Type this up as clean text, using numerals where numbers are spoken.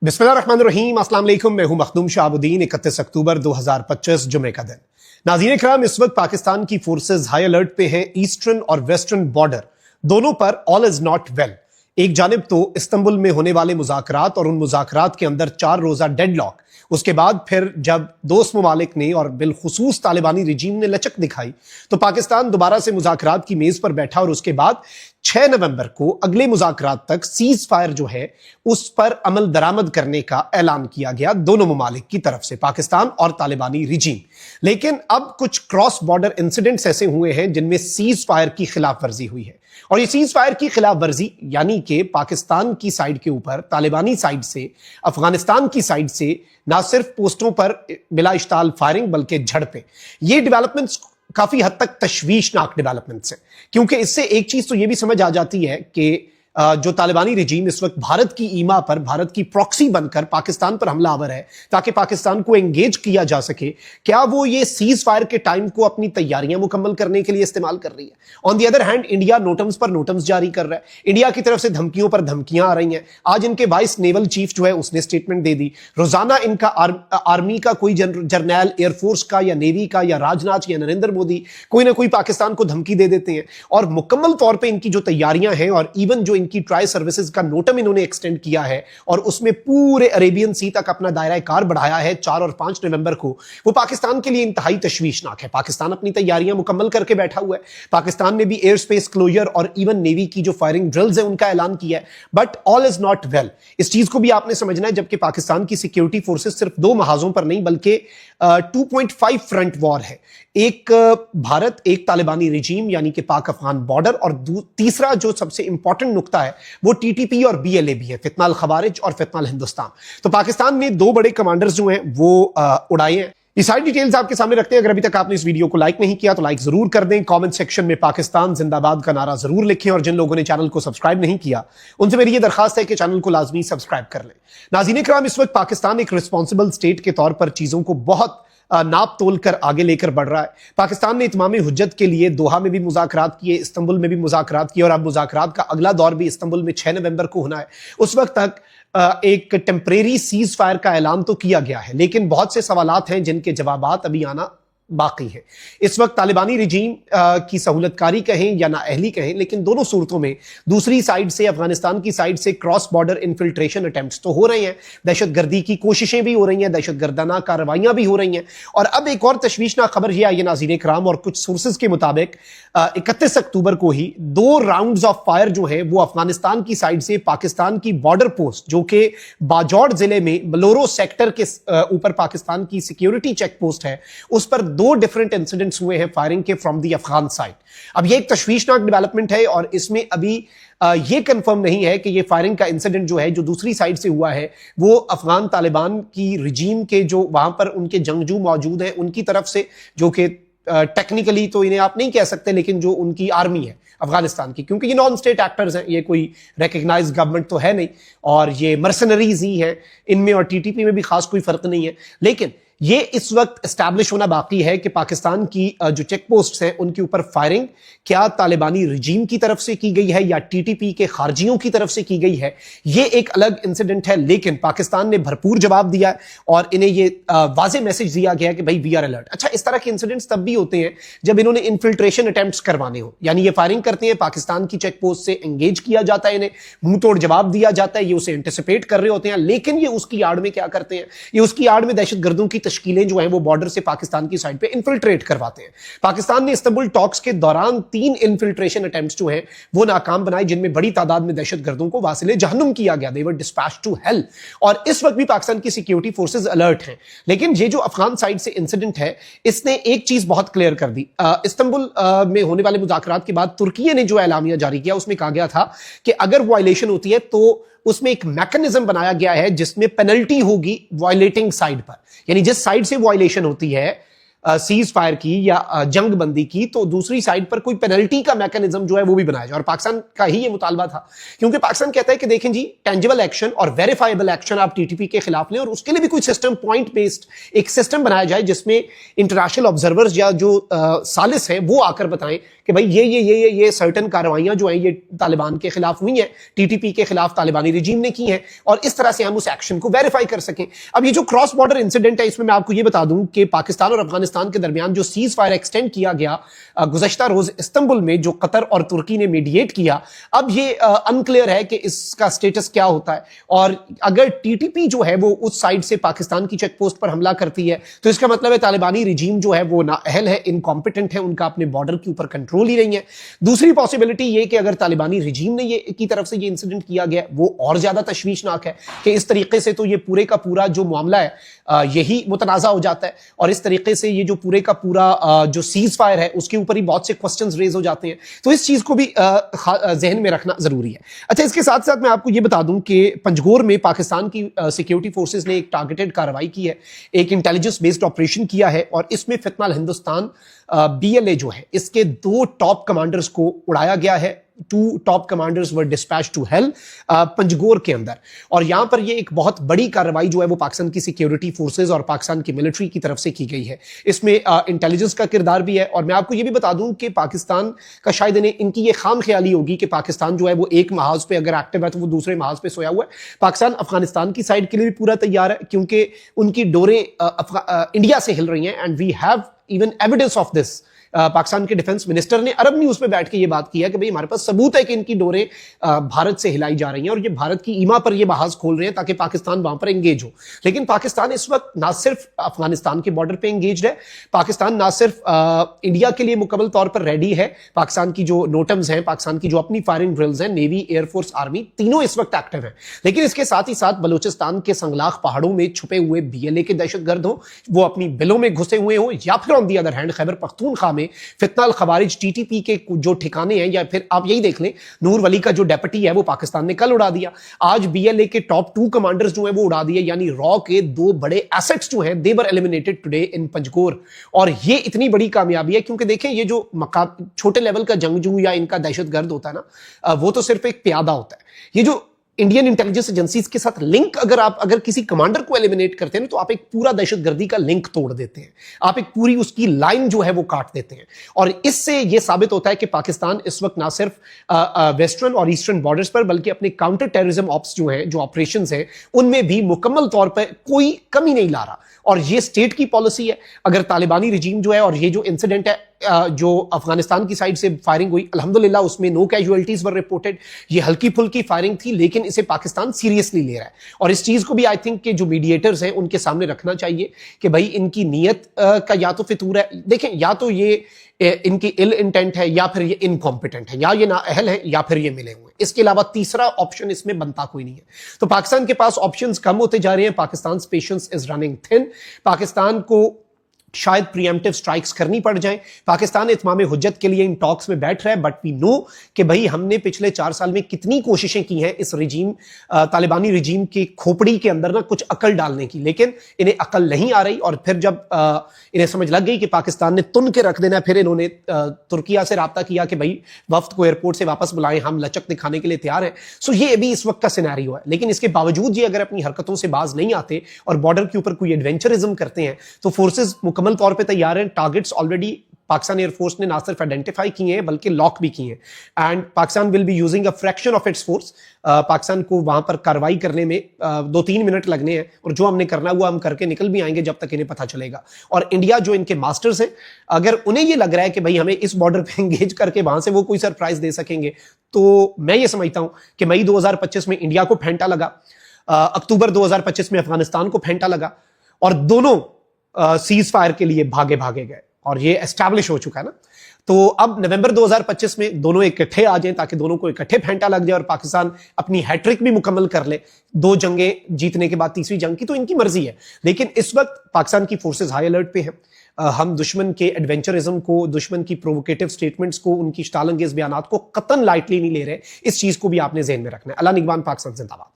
बिस्मिल्लाहिर्रहमानिर्रहीम, अस्सलाम वालेकुम। मैं हूं मखदूम शाहबुद्दीन। 31 अक्टूबर 2025 जुमे का दिन। नाज़रीन इकराम, इस वक्त पाकिस्तान की फोर्सेस हाई अलर्ट पे हैं। ईस्टर्न और वेस्टर्न बॉर्डर दोनों पर ऑल इज नॉट वेल। एक जानिब तो इस्तंबुल में होने वाले मुज़ाकरात और उन मुज़ाकरात के अंदर 4 रोजा डेडलॉक, उसके बाद फिर जब दोस्त ममालिक ने और बिलखुसूस तालिबानी रिजीम ने लचक दिखाई तो पाकिस्तान दोबारा से मुज़ाकरात की मेज पर बैठा और उसके बाद 6 नवंबर को अगले मुज़ाकरात तक सीज फायर जो है उस पर अमल दरामद करने का ऐलान किया गया दोनों ममालिक की तरफ से, पाकिस्तान और तालिबानी रिजीम। लेकिन अब कुछ क्रॉस बॉर्डर इंसिडेंट्स ऐसे हुए हैं जिनमें सीज फायर की खिलाफ वर्जी हुई है। और ये सीज फायर की खिलाफ वर्जी यानी कि पाकिस्तान की साइड के ऊपर तालिबानी साइड से, अफगानिस्तान की साइड से ना सिर्फ पोस्टों पर बिला इश्ताल फायरिंग बल्कि झड़पें। ये डेवलपमेंट्स काफी हद तक तशवीशनाक डेवलपमेंट्स हैं, क्योंकि इससे एक चीज तो यह भी समझ आ जाती है कि जो तालिबानी रिजीम इस वक्त भारत की ईमा पर, भारत की प्रॉक्सी बनकर पाकिस्तान पर हमलावर है ताकि पाकिस्तान को एंगेज किया जा सके, क्या वो ये सीज फायर के टाइम को अपनी तैयारियां मुकम्मल करने के लिए इस्तेमाल कर रही है? On the other hand India NOTAMs पर नोटम्स जारी कर रहा है। इंडिया की तरफ से धमकियों पर धमकियां आ रही हैं। आज इनके वाइस नेवल चीफ जो है उसने स्टेटमेंट दे दी। रोजाना इनका आर्मी का कोई जर्नैल, एयरफोर्स का या नेवी का या राजनाथ या नरेंद्र मोदी कोई ना कोई पाकिस्तान को धमकी दे देते हैं। और मुकम्मल तौर पर इनकी जो तैयारियां हैं और इवन जो की ट्राई सर्विसेज का नोटम इन्होंने एक्सटेंड किया है और उसमें पूरे अरेबियन सी तक अपना दायरा कार बढ़ाया है 4 और 5 नवंबर को, वो पाकिस्तान के लिए इंतहाई तशवीशनाक है। पाकिस्तान अपनी तैयारियां मुकम्मल करके बैठा हुआ है। पाकिस्तान ने भी एयर स्पेस क्लोजर और इवन नेवी की जो फायरिंग ड्रिल्स है उनका ऐलान किया है, but all is not well. इस चीज को भी आपने समझना है, जबकि पाकिस्तान की सिक्योरिटी फोर्सेस सिर्फ 2 महाजों पर नहीं बल्कि 2.5 वॉर है। एक भारत, एक तालिबानी रिजीम यानी कि पाक अफगान बॉर्डर, और तीसरा जो सबसे इंपॉर्टेंट नुक्ता है वो टीटीपी और बीएलए भी है, फितनाल खवारिज और फितनाल हिंदुस्तान। तो पाकिस्तान ने 2 बड़े कमांडर्स जो हैं वो उड़ाए हैं। ये सारी डिटेल्स आपके सामने रखते हैं। अगर अभी तक आपने इस वीडियो को लाइक नहीं किया तो लाइक जरूर कर दें। कमेंट सेक्शन में पाकिस्तान जिंदाबाद का नारा जरूर लिखें और जिन लोगों ने चैनल को सब्सक्राइब नहीं किया उनसे मेरी ये दरखास्त है कि चैनल को लाजमी सब्सक्राइब कर लें। नाज़रीन इकराम, इस वक्त पाकिस्तान एक रिस्पॉन्सिबल स्टेट के तौर पर चीजों को बहुत नाप तोल कर आगे लेकर बढ़ रहा है। पाकिस्तान ने इत्माम हुज्जत के लिए दोहा में भी मुज़ाकरात किए, इस्तंबुल में भी मुज़ाकरात किए और अब मुज़ाकरात का अगला दौर भी इस्तंबुल में 6 नवंबर को होना है। उस वक्त तक एक टेम्परेरी सीज फायर का ऐलान तो किया गया है, लेकिन बहुत से सवालात हैं जिनके जवाबात अभी आना बाकी है। इस वक्त तालिबानी रिजीम की सहूलतकारी कहें या ना अहली कहें, लेकिन दोनों सूरतों में दूसरी साइड से, अफगानिस्तान की साइड से क्रॉस बॉर्डर इन्फिल्ट्रेशन अटेम्प्ट्स तो हो रहे हैं, दहशतगर्दी की कोशिशें भी हो रही हैं, दहशतगर्दाना कार्रवाइयां भी हो रही हैं। और अब एक और तशवीशनाक खबर यह आई है नाज़रीन इकराम, और कुछ सोर्सेज के मुताबिक 31 अक्टूबर को ही 2 राउंड्स ऑफ फायर जो है वो अफगानिस्तान की साइड से पाकिस्तान की बॉर्डर पोस्ट जो कि बाजौर जिले में बलोरो सेक्टर के ऊपर पाकिस्तान की सिक्योरिटी चेक पोस्ट है, उस पर 2 डिफरेंट इंसिडेंट्स हुए हैं फायरिंग के फ्रॉम दी अफगान साइड। अब ये एक तशवीशनाक डेवलपमेंट है और इसमें अभी ये कंफर्म नहीं है कि ये फायरिंग का इंसिडेंट जो है जो दूसरी साइड से हुआ है वो अफगान तालिबान की रिजीम के जो वहां पर उनके जंगजू मौजूद हैं उनकी तरफ से, जो कि टेक्निकली तो इन्हें आप नहीं कह सकते, लेकिन जो उनकी आर्मी है अफगानिस्तान की, क्योंकि ये नॉन स्टेट एक्टर्स हैं, ये कोई रिकग्नाइज्ड गवर्नमेंट तो है नहीं और ये मर्सनरीज ही है, इनमें और टीटीपी में भी खास कोई फर्क नहीं है। लेकिन ये इस वक्त एस्टैब्लिश होना बाकी है कि पाकिस्तान की जो चेक पोस्ट्स हैं उनके ऊपर फायरिंग क्या तालिबानी रिजीम की तरफ से की गई है या टीटीपी के खारजियों की तरफ से की गई है, ये एक अलग इंसिडेंट है। लेकिन पाकिस्तान ने भरपूर जवाब दिया है और इन्हें ये वाज़ेह मैसेज दिया गया कि भाई वी आर अलर्ट। अच्छा, इस तरह के इंसिडेंट्स तब भी होते हैं जब इन्होंने इन्फिल्ट्रेशन अटेम्प्ट्स करवाने हो, यानी ये फायरिंग करते हैं, पाकिस्तान की चेक पोस्ट से एंगेज किया जाता है, इन्हें मुंह तोड़ जवाब दिया जाता है, ये उसे एंटिसिपेट कर रहे होते हैं, लेकिन ये उसकी आड़ में क्या करते हैं, ये उसकी आड़ में दहशतगर्दों की तश्कीलें जो हैं वो बॉर्डर से पाकिस्तान की साइड पे इन्फिल्ट्रेट करवाते हैं। पाकिस्तान ने इस्तंबुल टॉक्स के दौरान 3 इन्फिल्ट्रेशन अटेम्प्ट्स जो हैं वो नाकाम बनाए, जिनमें बड़ी तादाद में दहशतगर्दों को वासिले जहन्नुम किया गया, दे वर डिस्पैच्ड टू हेल। और इस वक्त भी पाकिस्तान की सिक्योरिटी फोर्सेस अलर्ट हैं। लेकिन ये जो अफगान साइड से इंसिडेंट है इसने एक चीज बहुत क्लियर कर दी। इस्तंबुल में होने वाले मुज़ाकरात के बाद तुर्की ने जो एलामिया जारी किया उसमें कहा गया था कि अगर वायलेशन होती है तो उसमें एक मैकेनिज्म बनाया गया है जिसमें पेनल्टी होगी वायलेटिंग साइड पर, यानी जिस साइड से वायलेशन होती है सीज फायर की या जंग बंदी की, तो दूसरी साइड पर कोई पेनल्टी का मैकेनिज्म जो है वो भी बनाया जाए। और पाकिस्तान का ही ये मुतालबा था, क्योंकि पाकिस्तान कहता है कि देखें जी, टेंजिबल एक्शन और वेरीफाइबल एक्शन आप टीटीपी के खिलाफ लें और उसके लिए भी कोई सिस्टम, पॉइंट बेस्ड एक सिस्टम बनाया जाए जिसमें इंटरनेशनल ऑब्जर्वर्स या जो सालिस है वो आकर बताएं कि भाई ये सर्टेन कार्रवाइयां जो हैं ये तालिबान के खिलाफ हुई हैं, टीटीपी के खिलाफ तालिबानी रिजीम ने की हैं, और इस तरह से हम उस एक्शन को वेरीफाई कर सकें। अब ये जो क्रॉस बॉर्डर इंसिडेंट है, इसमें मैं आपको ये बता दूं कि पाकिस्तान और अफगानिस्तान के दरमियान जो सीज फायर एक्सटेंड किया गया गुज़श्ता रोज इस्तांबुल में, जो कतर और तुर्की ने मीडिएट किया, अब ये अनक्लियर है कि इसका स्टेटस क्या होता है। और अगर टीटीपी जो है वो उस साइड से पाकिस्तान की चेक पोस्ट पर हमला करती है तो इसका मतलब है तालिबानी रिजीम जो है वो नाअहल है, इनकॉम्पिटेंट है, उनका अपने बॉर्डर के ऊपर कंट्रोल ही नहीं है। दूसरी पॉसिबिलिटी ये कि अगर तालिबानी रिजीम ने ये की तरफ से ये इंसिडेंट किया गया, वो और ज्यादा तशवीशनाक है कि इस तरीके से तो ये पूरे का पूरा जो मामला है यही मुतनाज़ा हो जाता है, और इस तरीके से ये जो पूरे का पूरा जो सीज फायर है उसके ऊपर ही बहुत से क्वेश्चंस रेज हो जाते हैं। तो इस चीज को भी जहन में रखना जरूरी है। अच्छा, इसके साथ साथ मैं आपको ये बता दूं कि पंजगोर में पाकिस्तान की सिक्योरिटी फोर्सेस ने एक टारगेटेड कार्रवाई की है, एक इंटेलिजेंस बेस्ड ऑपरेशन किया है, और इसमें फितनल हिंदुस्तान बीएलए जो है इसके 2 टॉप कमांडर्स को उड़ाया गया है। 2 top commanders were dispatch to hell Panjgur के अंदर। और यहां पर ये एक बहुत बड़ी कार्रवाई जो है वो पाकिस्तान की सिक्योरिटी फोर्सेस और पाकिस्तान की मिलिट्री की तरफ से की गई है। इसमें इंटेलिजेंस का किरदार भी है। और मैं आपको ये भी बता दूं कि पाकिस्तान का शायद इनकी ये खाम ख्याली होगी कि पाकिस्तान जो है वो एक महाज पे अगर एक्टिव है तो वो दूसरे महाज पे सोया हुआ है। पाकिस्तान अफगानिस्तान की साइड के लिए भी पूरा तैयार है, क्योंकि उनकी डोरें इंडिया से हिल रही हैं, and we have even evidence of this. Pakistan के डिफेंस मिनिस्टर ने अरब न्यूज पे बैठ के ये बात की है कि भाई हमारे पास सबूत है कि इनकी डोरें भारत से हिलाई जा रही हैं, और ये भारत की ईमा पर ये बहाज खोल रहे हैं ताकि पाकिस्तान वहां पर एंगेज हो। लेकिन पाकिस्तान इस वक्त ना सिर्फ अफगानिस्तान के बॉर्डर पे एंगेज है, पाकिस्तान ना सिर्फ इंडिया के लिए मुकम्मल तौर पर रेडी है, पाकिस्तान की जो नोटम्स हैं, पाकिस्तान की जो अपनी फायरिंग ड्रिल्स हैं, नेवी, एयरफोर्स, आर्मी, तीनों इस वक्त एक्टिव हैं। लेकिन इसके साथ ही साथ बलूचिस्तान के संगलाख पहाड़ों में छुपे हुए बीएलए के दहशतगर्द हो, वो अपनी बिलों में घुसे हुए हो, या फिर on the other hand Khyber Pakhtunkhwa में फितनल खवारिज टीटीपी के जो ठिकाने हैं, या फिर आप यही देख लें नूर वली का जो डेप्यूटी है वो पाकिस्तान ने कल उड़ा दिया। आज बीएलए के टॉप 2 कमांडर्स जो हैं वो उड़ा दिए, यानी रॉ के 2 बड़े एसेट्स जो हैं दे वर एलिमिनेटेड टुडे इन पंजगोर। और ये इतनी बड़ी कामयाबी है, क्योंकि देखें ये जो छोटे लेवल का जंगजू या इनका दहशतगर्द होता है ना, वो तो सिर्फ एक प्यादा होता है। ये जो इंडियन इंटेलिजेंस एजेंसीज के साथ लिंक अगर किसी कमांडर को एलिमिनेट करते हैं तो आप एक पूरा दहशतगर्दी का लिंक तोड़ देते हैं, आप एक पूरी उसकी लाइन जो है वो काट देते हैं। और इससे यह साबित होता है कि पाकिस्तान इस वक्त ना सिर्फ वेस्टर्न और ईस्टर्न बॉर्डर्स पर, बल्कि अपने काउंटर टेररिज्म ऑप्स जो हैं, जो ऑपरेशंस हैं, उनमें भी मुकम्मल तौर पर कोई कमी नहीं ला रहा। और ये स्टेट की पॉलिसी है। अगर तालिबानी रिजीम जो है, और ये जो इंसिडेंट है जो अफगानिस्तान की साइड से फायरिंग हुई, अल्हम्दुलिल्लाह उसमें नो कैजुअलिटीज वर रिपोर्टेड, ये हल्की फुल्की फायरिंग थी, लेकिन इसे पाकिस्तान सीरियसली ले रहा है। और इस चीज को भी आई थिंक कि जो मीडिएटर्स हैं उनके सामने रखना चाहिए कि भाई इनकी नीयत का या तो फितूर है, देखें, या तो ये इनकी इल इंटेंट है, या फिर ये इनकॉम्पिटेंट है, या ये नाअहल है, या फिर ये मिले हुए। इसके अलावा तीसरा ऑप्शन इसमें बनता कोई नहीं है। तो पाकिस्तान के पास ऑप्शंस कम होते जा रहे हैं। Pakistan patience is running thin. Pakistan को शायद प्रीएम्प्टिव स्ट्राइक्स करनी पड़ जाए। पाकिस्तान इत्माम हुज्जत के लिए इन टॉक्स में बैठ रहा है, बट वी नो कि भाई हमने पिछले 4 साल में कितनी कोशिशें की हैं इस रिजीम, तालिबानी रिजीम की खोपड़ी के अंदर ना कुछ अकल डालने की, लेकिन इन्हें अकल नहीं आ रही। और फिर जब इन्हें समझ लग गई कि पाकिस्तान ने तुन के रख देना, फिर इन्होंने तुर्किया से राब्ता किया कि भाई वफ्द को एयरपोर्ट से वापस बुलाएं, हम लचक दिखाने के लिए तैयार हैं। सो ये अभी इस वक्त का सिनेरियो है। लेकिन इसके बावजूद ये अगर अपनी हरकतों से बाज नहीं आते और बॉर्डर के ऊपर कोई एडवेंचरिज्म करते हैं, तो फोर्सेज मुकम्मल तौर पर तैयार हैं। टारगेट्स ऑलरेडी पाकिस्तान एयरफोर्स ने ना सिर्फ आइडेंटिफाई किए हैं बल्कि लॉक भी किए हैं। And Pakistan will be using a fraction of its force. Pakistan को वहां पर कार्रवाई करने में 2-3 मिनट लगने हैं, और जो हमने करना हुआ हम करके निकल भी आएंगे जब तक इन्हें पता चलेगा। और इंडिया जो इनके मास्टर्स हैं, अगर उन्हें ये लग रहा है कि भाई हमें इस बॉर्डर पे एंगेज करके वहां से वो कोई सरप्राइज दे सकेंगे, तो मैं ये समझता हूं कि मई 2025 में इंडिया को फेंटा लगा, अक्टूबर 2025 में अफगानिस्तान को फेंटा लगा, और दोनों सीज फायर के लिए भागे गए, और ये एस्टैब्लिश हो चुका है ना। तो अब नवंबर 2025 में दोनों इकट्ठे आ जाएं, ताकि दोनों को इकट्ठे फेंटा लग जाए और पाकिस्तान अपनी हैट्रिक भी मुकम्मल कर ले। 2 जंगें जीतने के बाद तीसरी जंग की तो इनकी मर्जी है। लेकिन इस वक्त पाकिस्तान की फोर्सेज हाई अलर्ट पे हैं। हम दुश्मन के एडवेंचरिज्म को, दुश्मन की प्रोवोकेटिव स्टेटमेंट्स को, उनकी शतालंगेज बयानात को कतन लाइटली नहीं ले रहे। इस चीज को भी आपने ज़हन में रखना है। अल्लाह निगहबान, पाकिस्तान जिंदाबाद।